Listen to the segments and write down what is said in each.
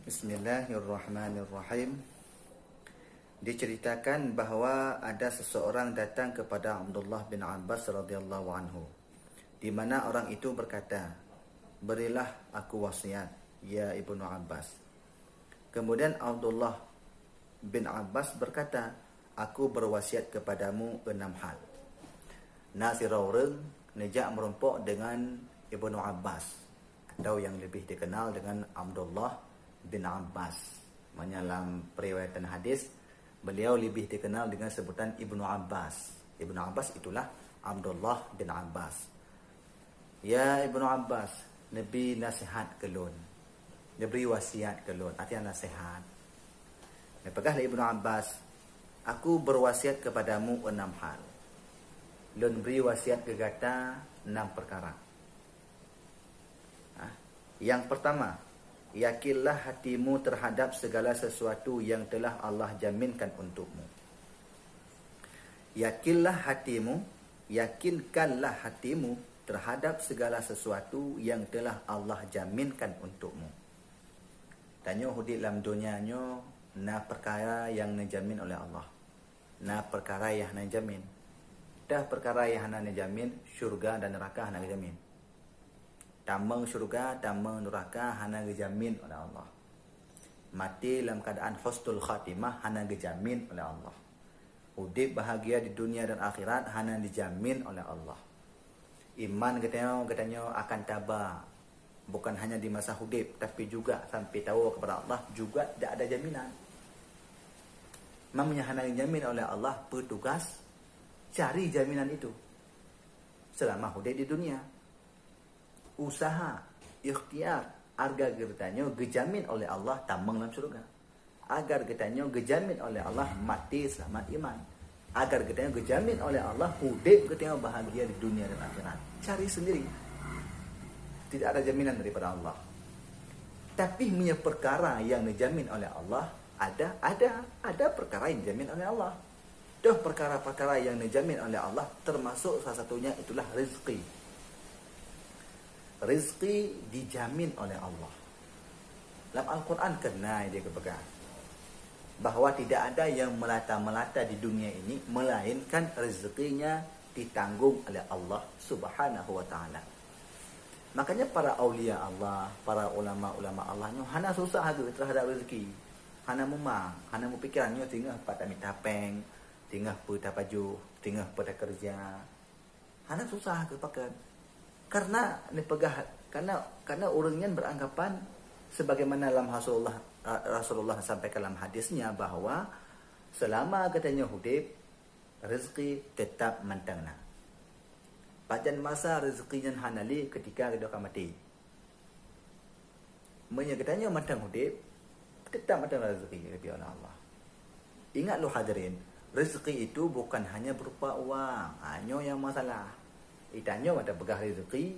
Bismillahirrahmanirrahim. Diceritakan bahawa ada seseorang datang kepada Abdullah bin Abbas radhiyallahu anhu, di mana orang itu berkata, "Berilah aku wasiat, ya Ibnu Abbas." Kemudian Abdullah bin Abbas berkata, "Aku berwasiat kepadamu 6 hal." Nasiraureng nejak merompok dengan Ibnu Abbas, atau yang lebih dikenal dengan Abdullah bin Abbas. Dalam periwayatan hadis, beliau lebih dikenal dengan sebutan Ibnu Abbas. Ibnu Abbas itulah Abdullah bin Abbas. "Ya Ibnu Abbas, Nabi nasihat kelun, Nabi wasiat kelun." Artinya nasihat. Nepegah Ibnu Abbas, "Aku berwasiat kepadamu 6 hal." Lun beri wasiat gegata 6 perkara. Yang pertama, yakinlah hatimu terhadap segala sesuatu yang telah Allah jaminkan untukmu. Yakinkanlah hatimu terhadap segala sesuatu yang telah Allah jaminkan untukmu. Tanya hudi dalam dunianya, na perkara yang dijamin oleh Allah. Na perkara yang dijamin. Dah perkara yang dijamin, syurga dan neraka hana dijamin. Tamang syurga, tamang neraka hana dijamin oleh Allah. Mati dalam keadaan husnul khatimah hana dijamin oleh Allah. Udip bahagia di dunia dan akhirat hana dijamin oleh Allah. Iman katanya akan tabah, bukan hanya di masa hudip, tapi juga sampai tahu kepada Allah juga tidak ada jaminan. Mamanya hana dijamin oleh Allah, bertugas cari jaminan itu selama hudip di dunia. Usaha, ikhtiar, agar getanya gejamin oleh Allah tambang dalam surga. Agar getanya gejamin oleh Allah mati selamat iman. Agar getanya gejamin oleh Allah hidup getanya bahagia di dunia dan akhirat. Cari sendiri. Tidak ada jaminan daripada Allah. Tapi punya perkara yang dijamin oleh Allah ada perkara yang dijamin oleh Allah. Dah perkara-perkara yang dijamin oleh Allah termasuk salah satunya itulah rezeki. Rizki dijamin oleh Allah. Dalam Al-Quran kena dia kepegang bahawa tidak ada yang melata-melata di dunia ini melainkan rezekinya ditanggung oleh Allah Subhanahu wa ta'ala. Makanya para awliya Allah, para ulama-ulama Allah hana susah terhadap rezeki. Hana memang, hana mempikirannya tinggal pada mitapeng, tinggal pada baju, tinggal pada kerja. Hana susah kepakan. Karena orangnya beranggapan sebagaimana dalam Rasulullah sampai dalam hadisnya bahawa selama katanya hidup rezeki tetap mantangna. Pajan masa rezekinya hanali ketika dia akan mati. Katanya mantang hidup tetap mantang rezeki dari Allah. Ingat lo hadirin, rezeki itu bukan hanya berupa uang, hanya yang masalah. Itanya ada pegah rezeki,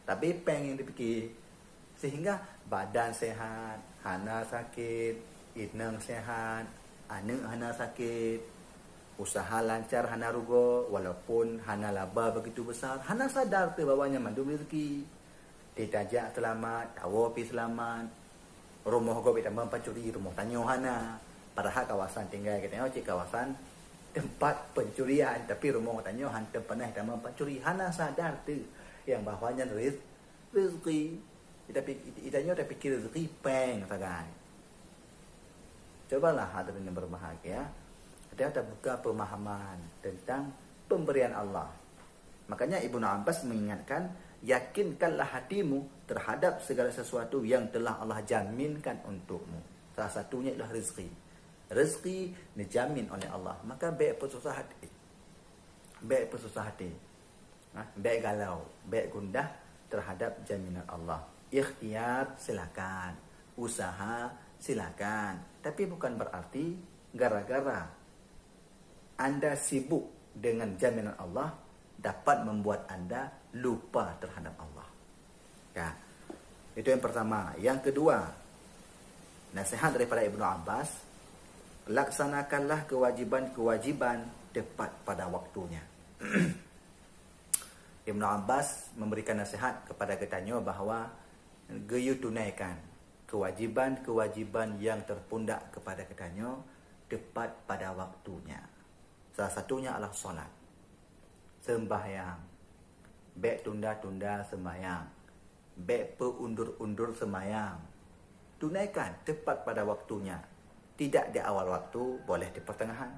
tapi peng yang dipikir. Sehingga badan sehat, hana sakit, inang sehat, aneng hana sakit, usaha lancar hana rugo, walaupun hana laba begitu besar, hana sadar tu bawanya mandu rezeki. Ditajak selamat, tawapi selamat, rumah go kita mencuri, rumah tanyo hana. Padahal kawasan tinggal kita kawasan tempat pencurian, tapi rumah tanya hantar pernah dalam pencuri. Hana sadar tu yang bahawanya rezeki. Kita pikir rezeki peng sagai. Cobalah hadirin yang berbahagia, kita buka pemahaman tentang pemberian Allah. Makanya Ibnu Abbas mengingatkan, yakinkanlah hatimu terhadap segala sesuatu yang telah Allah jaminkan untukmu. Salah satunya adalah rezeki. Rezeki dijamin oleh Allah. Maka baik bersusah hati. Baik galau, baik gundah terhadap jaminan Allah. Ikhtiar silakan, usaha silakan, tapi bukan berarti gara-gara anda sibuk dengan jaminan Allah dapat membuat anda lupa terhadap Allah. Ya. Itu yang pertama. Yang kedua, nasihat daripada Ibnu Abbas, laksanakanlah kewajiban-kewajiban tepat pada waktunya. Ibnu Abbas memberikan nasihat kepada kitanya bahawa geyu tunaikan kewajiban-kewajiban yang terpundak kepada kitanya tepat pada waktunya. Salah satunya adalah solat, sembahyang, baik tunda-tunda sembahyang, baik undur-undur sembahyang. Tunaikan tepat pada waktunya. Tidak di awal waktu, boleh di pertengahan.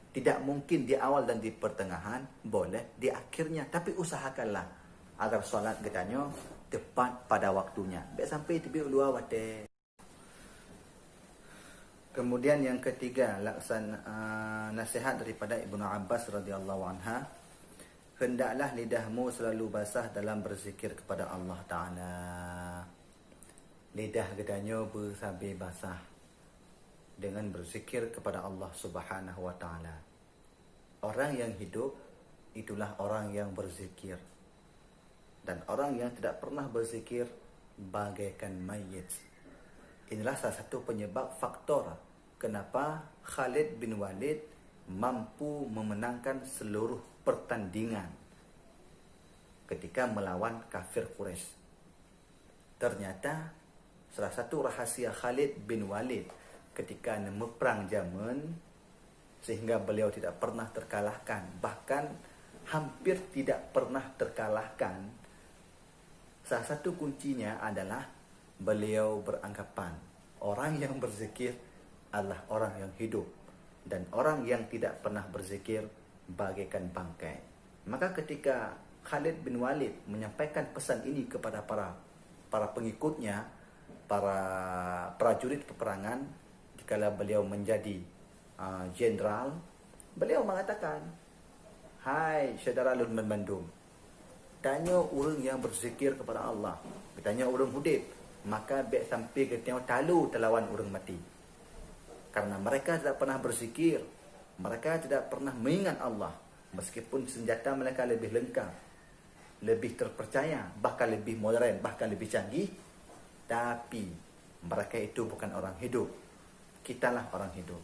Tidak mungkin di awal dan di pertengahan, boleh di akhirnya. Tapi usahakanlah agar solat kitanya tepat pada waktunya. Baik sampai tiba ulua wate. Kemudian yang ketiga, nasihat daripada Ibnu Abbas radhiyallahu anha, hendaklah lidahmu selalu basah dalam berzikir kepada Allah Ta'ala. Lidah kitanya bersabi basah dengan berzikir kepada Allah Subhanahu wa Ta'ala. Orang yang hidup itulah orang yang berzikir. Dan orang yang tidak pernah berzikir bagaikan mayit. Inilah salah satu penyebab faktor kenapa Khalid bin Walid mampu memenangkan seluruh pertandingan ketika melawan kafir Quraisy. Ternyata salah satu rahasia Khalid bin Walid ketika memerang Yaman, sehingga beliau tidak pernah terkalahkan, bahkan hampir tidak pernah terkalahkan. Salah satu kuncinya adalah beliau beranggapan orang yang berzikir adalah orang yang hidup, dan orang yang tidak pernah berzikir bagaikan bangkai. Maka ketika Khalid bin Walid menyampaikan pesan ini kepada para pengikutnya, para prajurit peperangan, dikala beliau menjadi jenderal, beliau mengatakan, "Hai saudara Lun Bandung, tanya orang yang berzikir kepada Allah, tanya orang hudib, maka baik sampai ke tengok talu terlawan orang mati. Karena mereka tidak pernah berzikir, mereka tidak pernah mengingat Allah, meskipun senjata mereka lebih lengkap, lebih terpercaya, bahkan lebih modern, bahkan lebih canggih, tapi mereka itu bukan orang hidup. Kitalah orang hidup."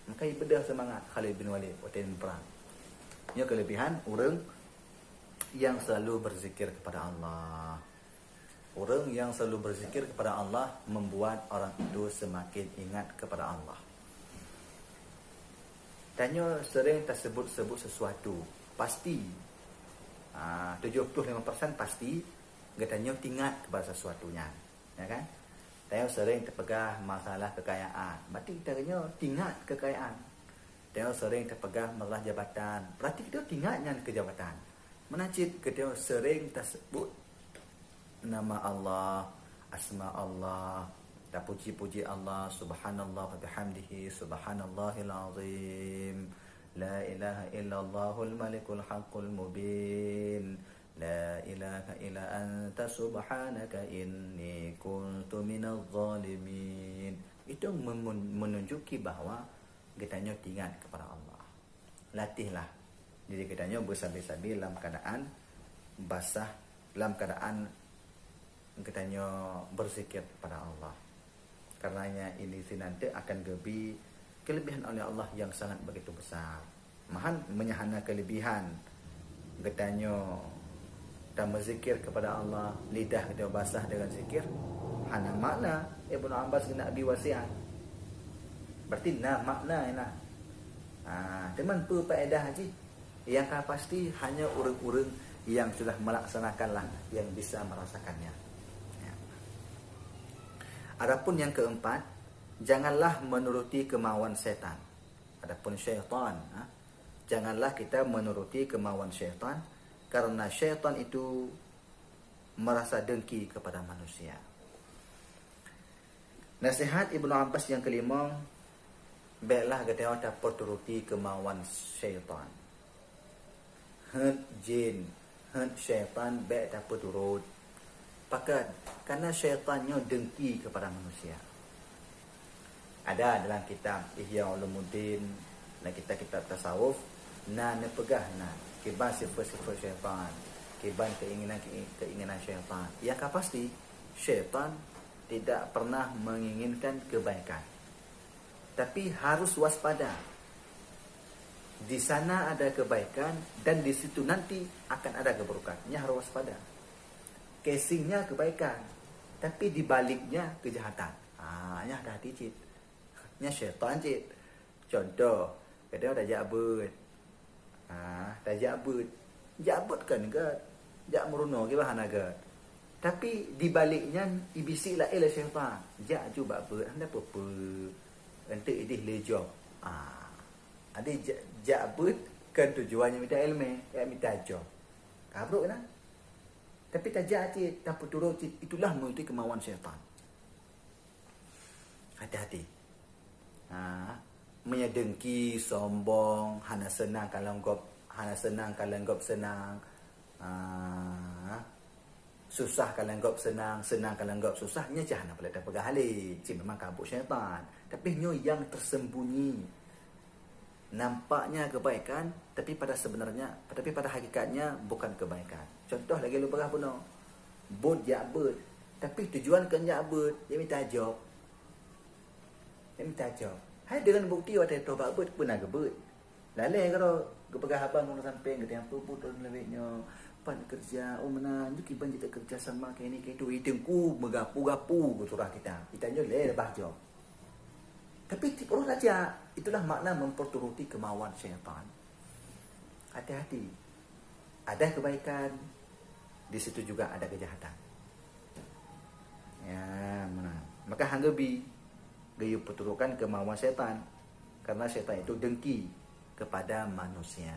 Maka ibadah semangat Khalid bin Walid waktu perang. Ini kelebihan orang yang selalu berzikir kepada Allah. Orang yang selalu berzikir kepada Allah membuat orang itu semakin ingat kepada Allah. Tanya sering tersebut-sebut sesuatu, pasti 75% pasti katanya ingat kepada sesuatunya, ya kan? Tanya sering terpegah masalah kekayaan, berarti kita ingat kekayaan. Tanya sering terpegah masalah jabatan, berarti kita ingatnya ke jabatan. Menacit kita sering tersebut nama Allah, asma Allah, dan puji-puji Allah, subhanallah wa bihamdihi, subhanallahil azim, la ilaha illallahul malikul haqqul mubin, la ilaha illa anta subhanaka inni kuntu minadh zalimin. Itu menunjuki bahawa kitanya ingat kepada Allah. Latihlah diri kitanya bersabi-sabi dalam keadaan basah, dalam keadaan kitanya berzikir kepada Allah. Karenanya ini nanti akan lebih kelebihan oleh Allah yang sangat begitu besar. Mahan menyahana kelebihan kitanya dan berzikir kepada Allah, lidah kita basah dengan zikir. Hana makna Ibnu Abbas bin Abi Wasi'ah. Berarti makna ini. Teman apa faedah haji? Yang pasti hanya orang-orang yang sudah melaksanakanlah yang bisa merasakannya. Ya. Adapun yang keempat, janganlah menuruti kemauan setan. Adapun syaitan, janganlah kita menuruti kemauan syaitan, karena syaitan itu merasa dengki kepada manusia. Nasihat Ibnu Abbas yang kelima, baiklah kita dapat turuti kemauan syaitan. hent jin, hent syaitan baik tak apa turut. Pakat karena syaitannya dengki kepada manusia. Ada dalam kitab Ihya Ulumuddin, dalam kitab tasawuf, nepegah kiban sifat-sifat syaitan, kiban keinginan syaitan. Yang pasti syaitan tidak pernah menginginkan kebaikan. Tapi harus waspada. Di sana ada kebaikan dan di situ nanti akan ada keburukan. Ini harus waspada. Casingnya kebaikan, tapi di baliknya kejahatan. Ini hati-hati cik. Ini syaitan cik. Contoh, kadang dah jabut. Dah jabut. Jabut kan ke? Jak meruno ke bahan agak. Tapi di baliknya ibisi lah syaitan. Jak juga apa? Anda apa? Untuk idih lejob. Ada jabut kan tujuannya minta ilmu, minta job. Kabruk kan? Tapi tajak cik, tak turut cik, itulah mengikuti kemauan syaitan. Hati-hati. Menyedengki, sombong, hana senang kalau gop senang. Susah kalau gop senang kalau gop susah. Nya jangan boleh tak pegang halik. Cik memang kabut syaitan. Tapi nyo yang tersembunyi. Nampaknya kebaikan, tapi pada hakikatnya bukan kebaikan. Contoh lagi lu pegah pun. Bud jabut, tapi tujuan kan jabut, dia minta job. Hai dengan bukti waktu itu babut pun nak gebut. Lalai kalau kepegah abang kalau sampai kita yang pun lebihnya pan kerja, mana tu kiban kita kerja sama kayak ni kayak tu hidungku megapu-gapu surah kita. Kita nyoleh lebah job. Tapi orang saja, itulah makna memperturuti kemauan syaitan. Hati-hati. Ada kebaikan, di situ juga ada kejahatan. Ya, mana? Maka hanggebi gayu perturukan kemauan syaitan. Karena syaitan itu dengki kepada manusia.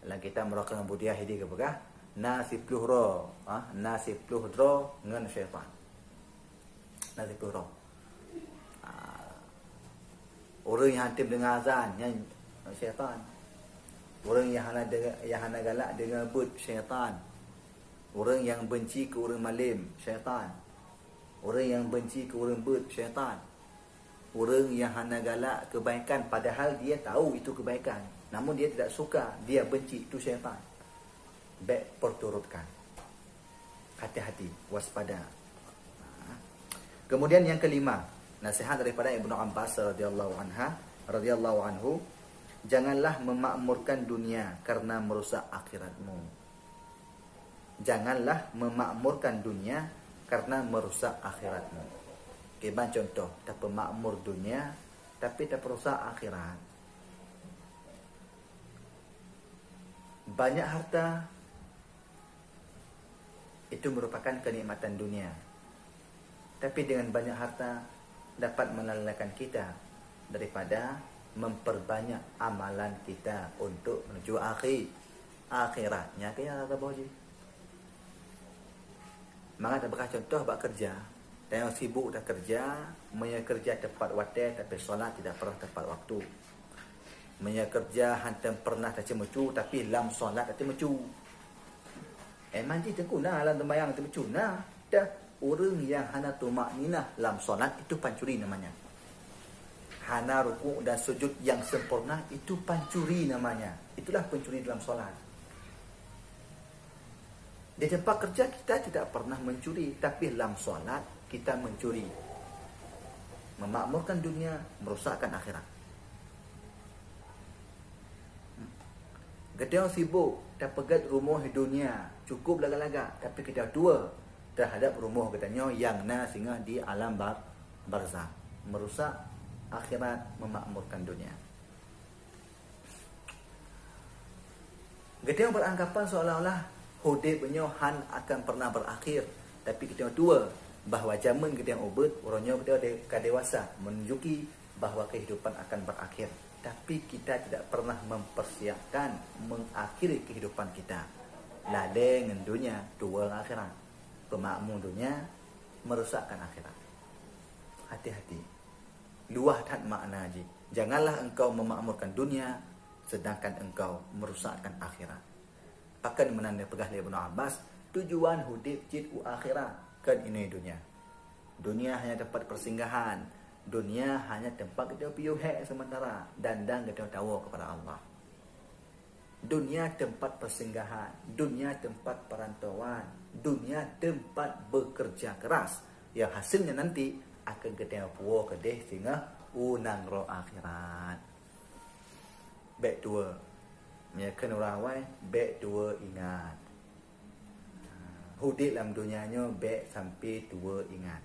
Dalam kita merakan budiah hidi kepegah, nasib pluhro, nasib pluhdro ngan syaitan. Nasib pluhro. Orang yang hantim dengan azan yang syaitan. Orang yang hana galak dengan but syaitan. Orang yang benci ke orang malim syaitan. Orang yang benci ke orang but syaitan. Orang yang hana galak kebaikan padahal dia tahu itu kebaikan, namun dia tidak suka, dia benci, itu syaitan. Baik perturutkan. Hati-hati, waspada. Kemudian yang kelima, nasihat daripada Ibnu Abbas radhiyallahu anhu, janganlah memakmurkan dunia karena merusak akhiratmu. Janganlah memakmurkan dunia karena merusak akhiratmu. Kiban contoh, tak pemakmur dunia tapi tak perusak akhirat. Banyak harta itu merupakan kenikmatan dunia. Tapi dengan banyak harta dapat melalaikan kita daripada memperbanyak amalan kita untuk menuju akhiratnya. Kaya tak boleh. Maka tak bakal contoh bak kerja. Tengok sibuk dah kerja, kerja tepat waktu tapi solat tidak pernah tepat waktu. Kerja hantam pernah tak cemucu tapi lam solat tak cemucu. Manji tengku nah lam tembayang cemucu nah. Dah orang yang hana tumak ninah lam solat itu pancuri namanya. Hana ruku' dan sujud yang sempurna itu pancuri namanya. Itulah pencuri dalam solat. Di tempat kerja kita tidak pernah mencuri, tapi dalam solat kita mencuri. Memakmurkan dunia, merosakkan akhirat. Kita sibuk tak pegat rumah dunia, cukup laga-laga, tapi kita tua terhadap rumah katanya yang singa di alam barzah. Merusak akhirat, memakmurkan dunia. Kita beranggapan seolah-olah hidupnya akan pernah berakhir, tapi kita tua bahawa zaman kita yang ubud, orangnya kita dewasa menunjuki bahawa kehidupan akan berakhir, tapi kita tidak pernah mempersiapkan mengakhiri kehidupan kita. Lalai dengan dunia, tua akhirat. Pemakmur dunia merusakkan akhirat. Hati-hati. Luah tak makna je. Janganlah engkau memakmurkan dunia sedangkan engkau merusakkan akhirat. Akan menanda pegah Ibnu Abbas, tujuan hidup jid akhirat kan ini dunia. Dunia hanya tempat persinggahan. Dunia hanya tempat kita piuhek sementara dan kita tahu kepada Allah. Dunia tempat persinggahan, dunia tempat perantauan, dunia tempat bekerja keras yang hasilnya nanti akan kita puas kedeh sehingga unang roh akhirat. Baik dua, ya kena rawai, baik dua ingat. Hidup dalam dunianya baik sampai dua ingat.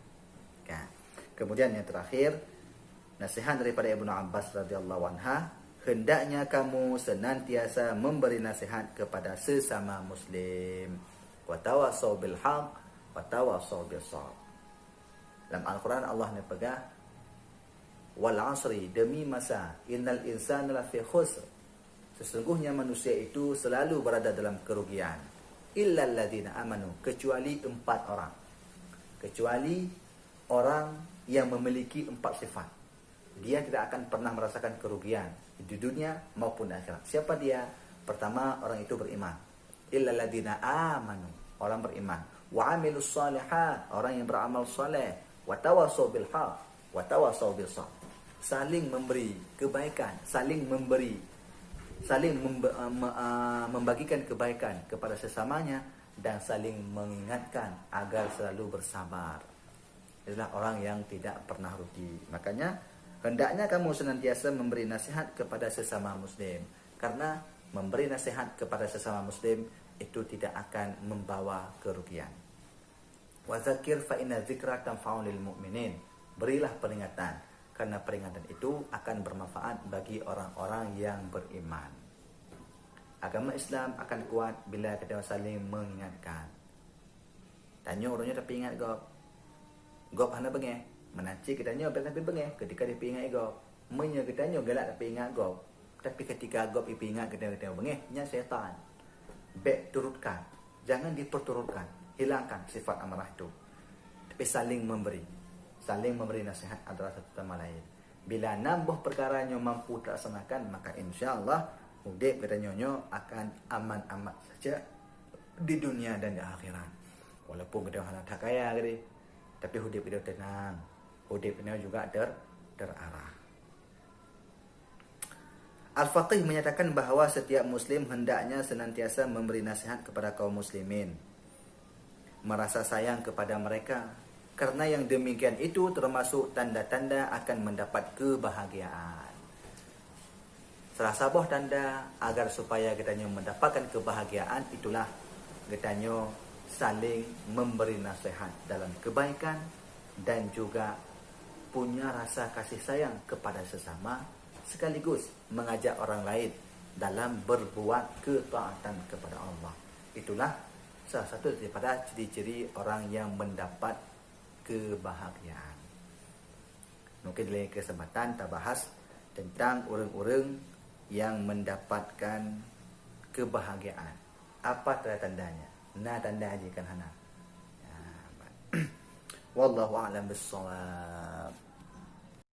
Kan? Kemudian yang terakhir, nasihat daripada Ibnu Abbas radhiyallahu anha, hendaknya kamu senantiasa memberi nasihat kepada sesama muslim. Wa tawassaw bil haqq wa tawassaw bis sabr. Dalam Al-Quran Allah ni pegang wal asri, demi masa, innal insana lafi khusr, sesungguhnya manusia itu selalu berada dalam kerugian, illal ladzina amanu, kecuali 4 orang. Kecuali orang yang memiliki 4 sifat. Dia tidak akan pernah merasakan kerugian di dunia maupun akhirat. Siapa dia? Pertama, orang itu beriman. Illal ladzina amanu, orang beriman. Wa amilus shalihat, orang yang beramal saleh. Wa tawassaw bil haqq wa tawassaw bis sabr. Saling memberi kebaikan, saling memberi, saling membagikan kebaikan kepada sesamanya dan saling mengingatkan agar selalu bersabar. Itulah orang yang tidak pernah rugi. Makanya hendaknya kamu senantiasa memberi nasihat kepada sesama muslim, karena memberi nasihat kepada sesama muslim itu tidak akan membawa kerugian. Wa dzakir fa inna dzikra tanfa'ul lil mu'minin. Berilah peringatan, karena peringatan itu akan bermanfaat bagi orang-orang yang beriman. Agama Islam akan kuat bila kita saling mengingatkan. Tanya orangnya tapi ingat gop hana bengeh. Menaci kitanya tapi bengeh ketika dia ingat gop. Menya kitanya galak tapi ingat gop. Tapi ketika gop ingat kita bengeh, nya setan. Baik turutkan. Jangan diperturutkan. Hilangkan sifat amarah itu. Tapi saling memberi. Saling memberi nasihat antara satu sama lain. Bila nambah perkaranya mampu terlaksanakan, maka insya-Allah hidup kita nyonyo akan aman-aman saja di dunia dan di akhirat. Walaupun kita hanya tak kaya gitu, tapi hidup kita tenang. Hidup kita juga terarah. Al-Faqih menyatakan bahawa setiap muslim hendaknya senantiasa memberi nasihat kepada kaum muslimin. Merasa sayang kepada mereka, karena yang demikian itu termasuk tanda-tanda akan mendapat kebahagiaan. Salah satu tanda agar supaya kita mendapatkan kebahagiaan itulah kita saling memberi nasihat dalam kebaikan dan juga punya rasa kasih sayang kepada sesama, sekaligus mengajak orang lain dalam berbuat ketaatan kepada Allah. Itulah salah satu daripada ciri-ciri orang yang mendapat kebahagiaan. Mungkin lain kesempatan kita bahas tentang orang-orang yang mendapatkan kebahagiaan. Apa tanda-tandanya? Nah, tanda aja kan hana. Wallahu a'lam bissawab.